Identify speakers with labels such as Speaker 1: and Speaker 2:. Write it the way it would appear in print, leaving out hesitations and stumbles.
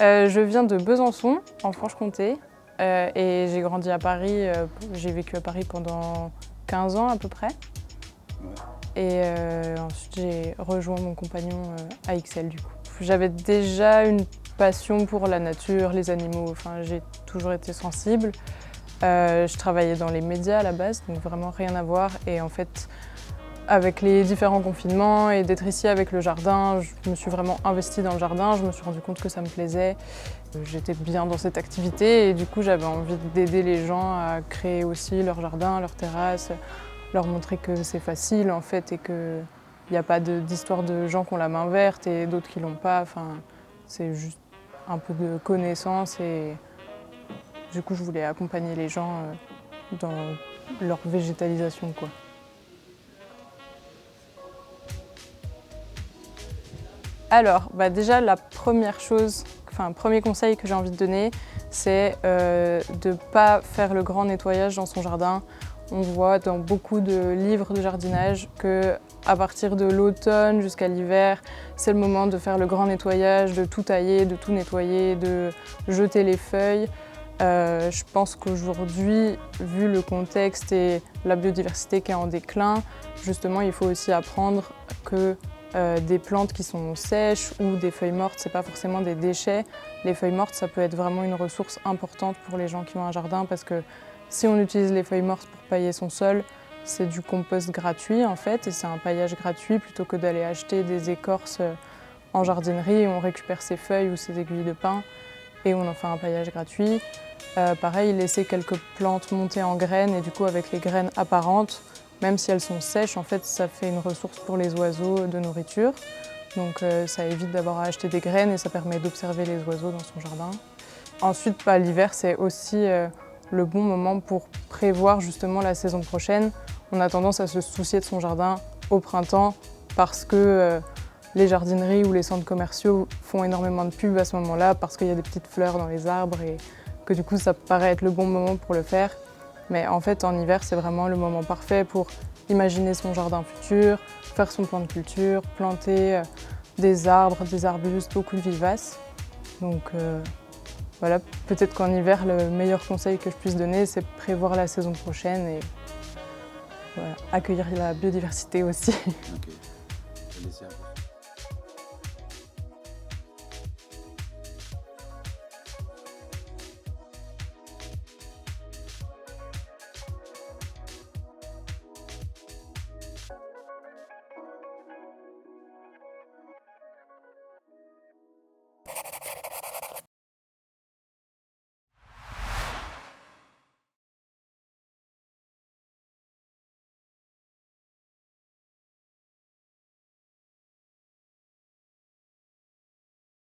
Speaker 1: Je viens de Besançon, en Franche-Comté, et j'ai grandi à Paris. J'ai vécu à Paris pendant 15 ans à peu près. Et ensuite, j'ai rejoint mon compagnon à Ixelles du coup. J'avais déjà une passion pour la nature, les animaux, enfin, j'ai toujours été sensible. Je travaillais dans les médias à la base, donc vraiment rien à voir. Et en fait, avec les différents confinements et d'être ici avec le jardin, je me suis vraiment investie dans le jardin, je me suis rendu compte que ça me plaisait. J'étais bien dans cette activité et du coup j'avais envie d'aider les gens à créer aussi leur jardin, leur terrasse, leur montrer que c'est facile en fait et qu'il n'y a pas d'histoire de gens qui ont la main verte et d'autres qui l'ont pas. Enfin, c'est juste un peu de connaissance et du coup je voulais accompagner les gens dans leur végétalisation, quoi. Alors, déjà la première chose, premier conseil que j'ai envie de donner, c'est de ne pas faire le grand nettoyage dans son jardin. On voit dans beaucoup de livres de jardinage qu'à partir de l'automne jusqu'à l'hiver, c'est le moment de faire le grand nettoyage, de tout tailler, de tout nettoyer, de jeter les feuilles. Je pense qu'aujourd'hui, vu le contexte et la biodiversité qui est en déclin, justement, il faut aussi apprendre que des plantes qui sont sèches ou des feuilles mortes, c'est pas forcément des déchets. Les feuilles mortes, ça peut être vraiment une ressource importante pour les gens qui ont un jardin parce que si on utilise les feuilles mortes pour pailler son sol, c'est du compost gratuit en fait et c'est un paillage gratuit plutôt que d'aller acheter des écorces en jardinerie. On récupère ses feuilles ou ses aiguilles de pin et on en fait un paillage gratuit. Pareil, laisser quelques plantes monter en graines et du coup avec les graines apparentes, même si elles sont sèches, en fait, ça fait une ressource pour les oiseaux de nourriture. Donc ça évite d'avoir à acheter des graines et ça permet d'observer les oiseaux dans son jardin. Ensuite, l'hiver, c'est aussi le bon moment pour prévoir justement la saison prochaine. On a tendance à se soucier de son jardin au printemps parce que les jardineries ou les centres commerciaux font énormément de pubs à ce moment-là parce qu'il y a des petites fleurs dans les arbres et que du coup ça paraît être le bon moment pour le faire. Mais en fait, en hiver, c'est vraiment le moment parfait pour imaginer son jardin futur, faire son plan de culture, planter des arbres, des arbustes, beaucoup de vivaces. Donc voilà, peut-être qu'en hiver, le meilleur conseil que je puisse donner, c'est prévoir la saison prochaine et voilà, accueillir la biodiversité aussi.
Speaker 2: Ok.